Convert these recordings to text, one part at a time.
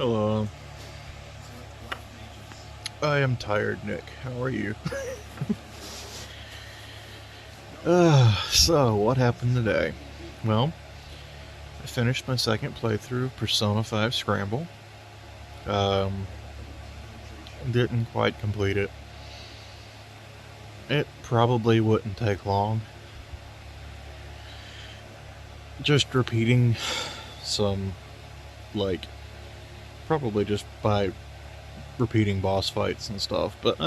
Hello. I am tired, Nick. How are you? So, what happened today? Well, I finished my second playthrough of Persona 5 Scramble. Um, didn't quite complete it. It probably wouldn't take long. Just repeating some, probably just by repeating boss fights and stuff, but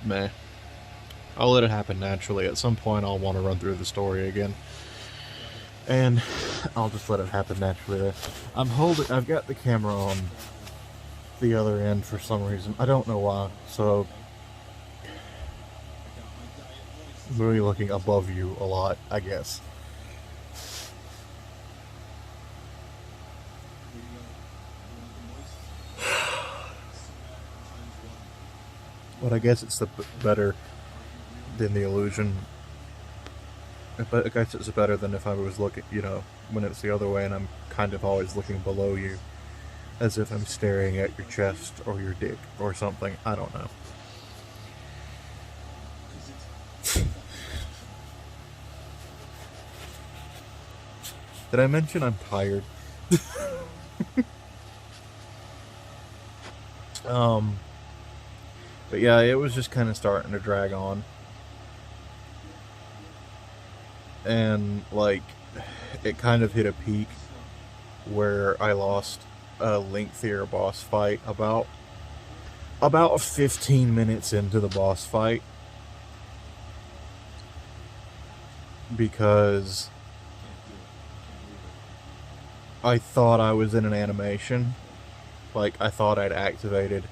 meh. I'll let it happen naturally. At some point, I'll want to run through the story again. And I'll just let it happen naturally. I've got the camera on the other end for some reason. I don't know why. So, I'm really looking above you a lot, I guess. But I guess it's better than the illusion. But I guess it's better than if I was looking, when it's the other way and I'm kind of always looking below you. As if I'm staring at your chest or your dick or something. I don't know. Did I mention I'm tired? But yeah, it was just kind of starting to drag on. And, it kind of hit a peak where I lost a lengthier boss fight about 15 minutes into the boss fight. Because I thought I was in an animation. I thought I'd activated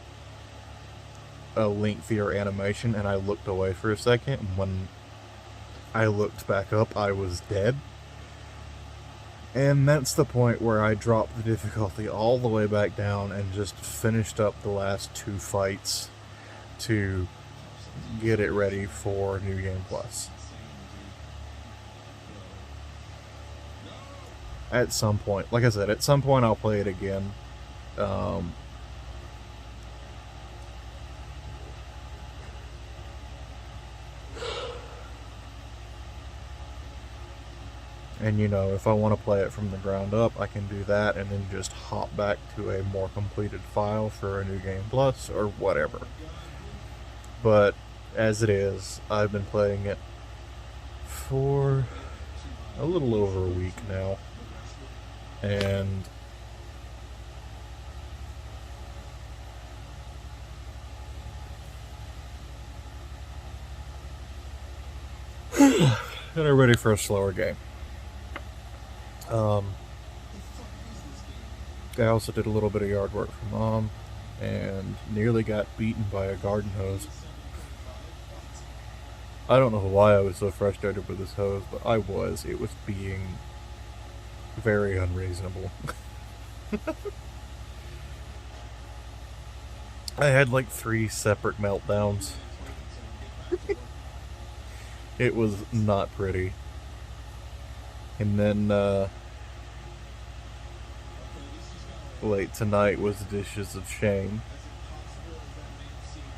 a lengthier animation, and I looked away for a second, and when I looked back up, I was dead. And that's the point where I dropped the difficulty all the way back down and just finished up the last two fights to get it ready for New Game Plus. At some point, like I said, at some point I'll play it again. And if I want to play it from the ground up, I can do that and then just hop back to a more completed file for a New Game Plus or whatever. But as it is, I've been playing it for a little over a week now. And I'm ready for a slower game. I also did a little bit of yard work for Mom and nearly got beaten by a garden hose. I don't know why I was so frustrated with this hose, but I was. It was being very unreasonable. I had 3 separate meltdowns. It was not pretty. And then, late tonight was Dishes of Shame.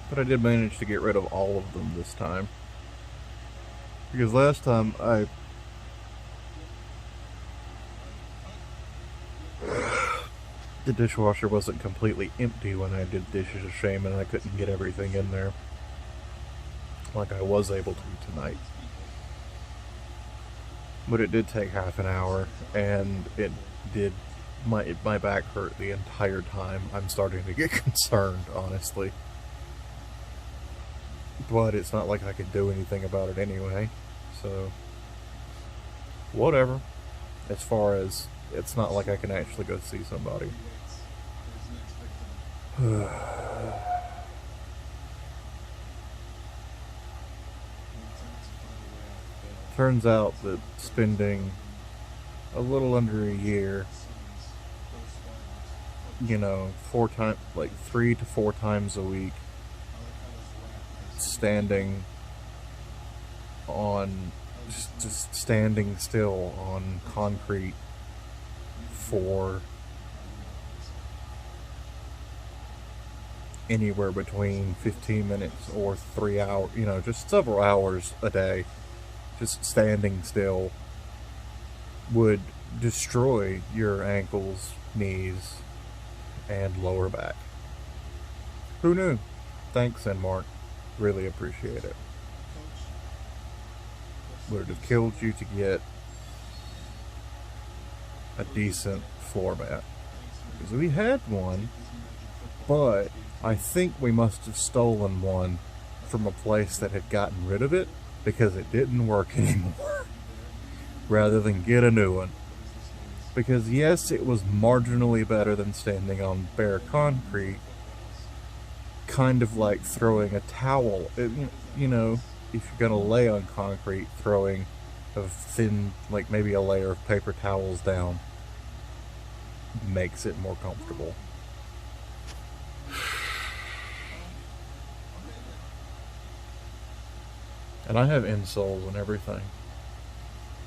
But I did manage to get rid of all of them this time. Because last time the dishwasher wasn't completely empty when I did Dishes of Shame and I couldn't get everything in there like I was able to tonight. But it did take half an hour, and it did. My back hurt the entire time. I'm starting to get concerned, honestly. But it's not like I could do anything about it anyway, so whatever. As far as it's not like I can actually go see somebody. Turns out that spending a little under a year, 3 to 4 times a week, standing on, just standing still on concrete for anywhere between 15 minutes or 3 hours, just several hours a day, just standing still, would destroy your ankles, knees, and lower back. Who knew? Thanks, Mark. Really appreciate it. Would have killed you to get a decent floor mat. Because we had one, but I think we must have stolen one from a place that had gotten rid of it because it didn't work anymore, rather than get a new one. Because yes, it was marginally better than standing on bare concrete, kind of like throwing a towel. If you're gonna lay on concrete, throwing a thin, like maybe a layer of paper towels down makes it more comfortable. And I have insoles and everything.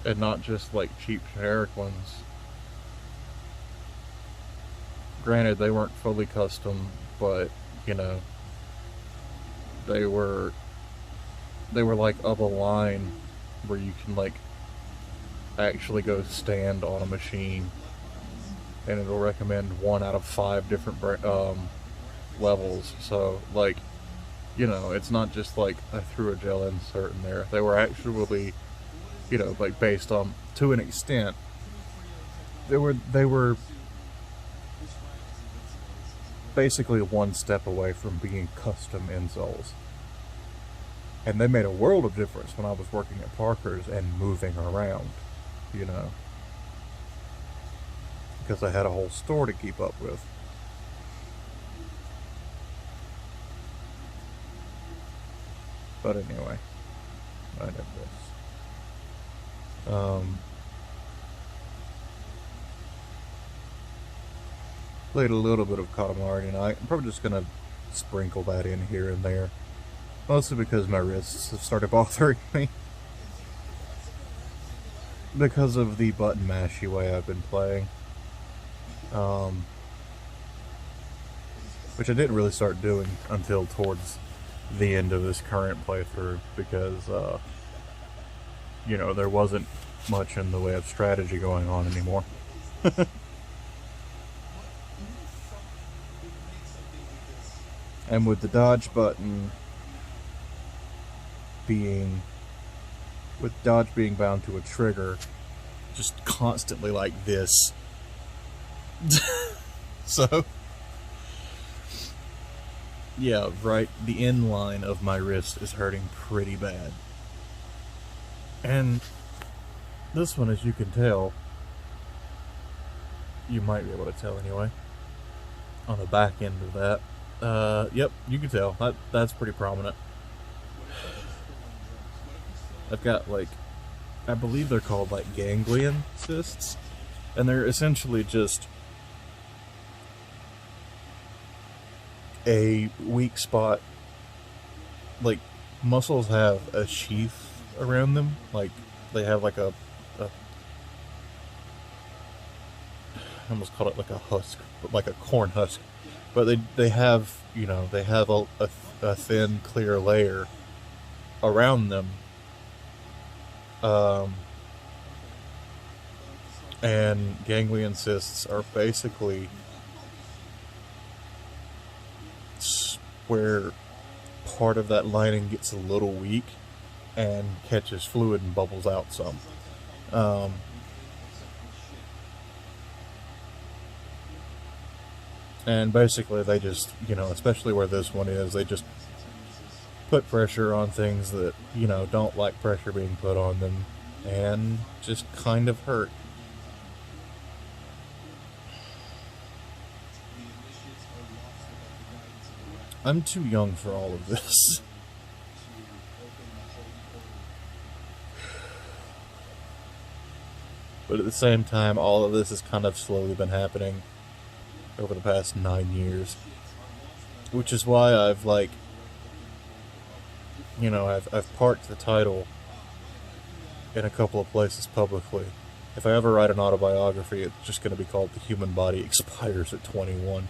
And not just like cheap generic ones. Granted, they weren't fully custom, but, they were like of a line where you can like actually go stand on a machine and it'll recommend 1 out of 5 different levels. So like, it's not just like I threw a gel insert in there. They were actually, like based on, to an extent, they were basically one step away from being custom insoles. And they made a world of difference when I was working at Parker's and moving around, because I had a whole store to keep up with. But anyway, I digress. Played a little bit of Katamari tonight. I'm probably just gonna sprinkle that in here and there. Mostly because my wrists have started bothering me. Because of the button mashy way I've been playing. Which I didn't really start doing until towards the end of this current playthrough, because, there wasn't much in the way of strategy going on anymore. And with the dodge button being bound to a trigger, just constantly like this. So, yeah, right, the inline of my wrist is hurting pretty bad. And this one, as you can tell, you might be able to tell anyway, on the back end of that, yep, you can tell, that's pretty prominent. I've got, like, I believe they're called, like, ganglion cysts, and they're essentially just a weak spot. Like, muscles have a sheath around them, like, they have, like, I almost call it like a husk, but like a corn husk, but they have, they have a thin, clear layer around them. And ganglion cysts are basically where part of that lining gets a little weak and catches fluid and bubbles out some. And basically they just, especially where this one is, they just put pressure on things that, don't like pressure being put on them, and just kind of hurt. I'm too young for all of this. But at the same time, all of this has kind of slowly been happening over the past 9 years. Which is why I've, like, I've parked the title in a couple of places publicly. If I ever write an autobiography, it's just going to be called The Human Body Expires at 21.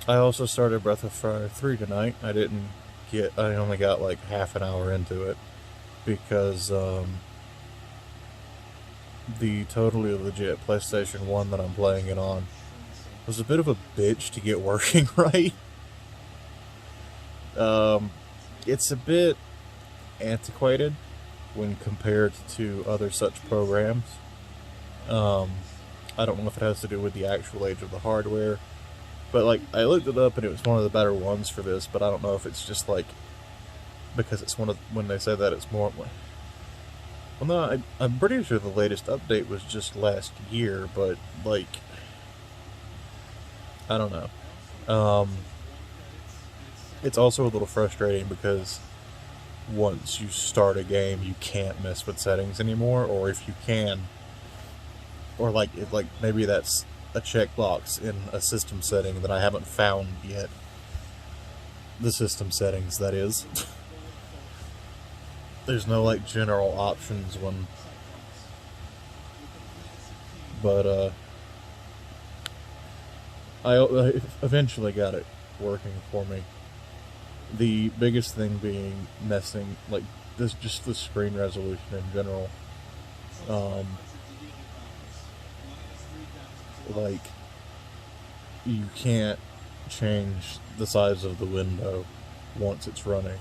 I also started Breath of Fire 3 tonight. I only got like half an hour into it because the totally legit PlayStation 1 that I'm playing it on was a bit of a bitch to get working right. Um, it's a bit antiquated when compared to other such programs. Um, I don't know if it has to do with the actual age of the hardware, but like I looked it up and it was one of the better ones for this. But I don't know if it's just like because it's one of when they say that it's more. Well, no, I'm pretty sure the latest update was just last year, but like I don't know. It's also a little frustrating because once you start a game, you can't mess with settings anymore, or if you can, or like maybe that's a checkbox in a system setting that I haven't found yet. The system settings, that is. There's no like general options one, but I eventually got it working for me. The biggest thing being messing like this, just the screen resolution in general. Um, like you can't change the size of the window once it's running.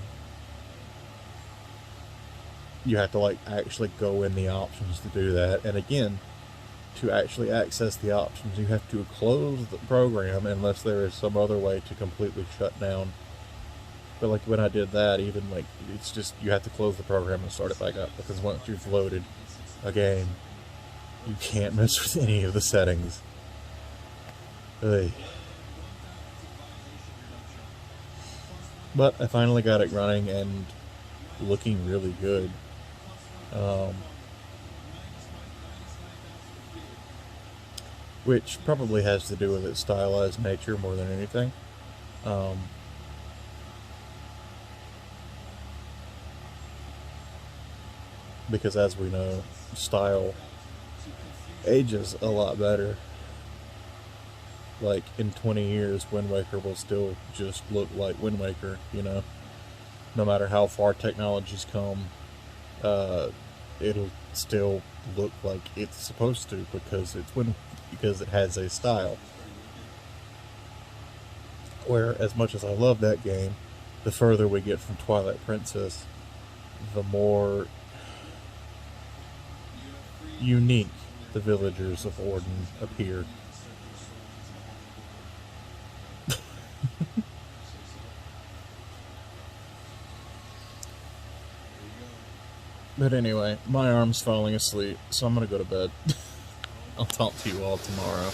You have to like actually go in the options to do that. And again, to actually access the options, you have to close the program unless there is some other way to completely shut down. But like when I did that, even like it's just you have to close the program and start it back up because once you've loaded a game, you can't mess with any of the settings. Ugh. But I finally got it running and looking really good. Um, which probably has to do with its stylized nature more than anything. Um, because as we know, style ages a lot better. Like in 20 years, Wind Waker will still just look like Wind Waker, you know? No matter how far technology's come, uh, it'll still look like it's supposed to because it has a style. Where, as much as I love that game, the further we get from Twilight Princess, the more unique the villagers of Orden appear. But anyway, my arm's falling asleep, so I'm gonna go to bed. I'll talk to you all tomorrow.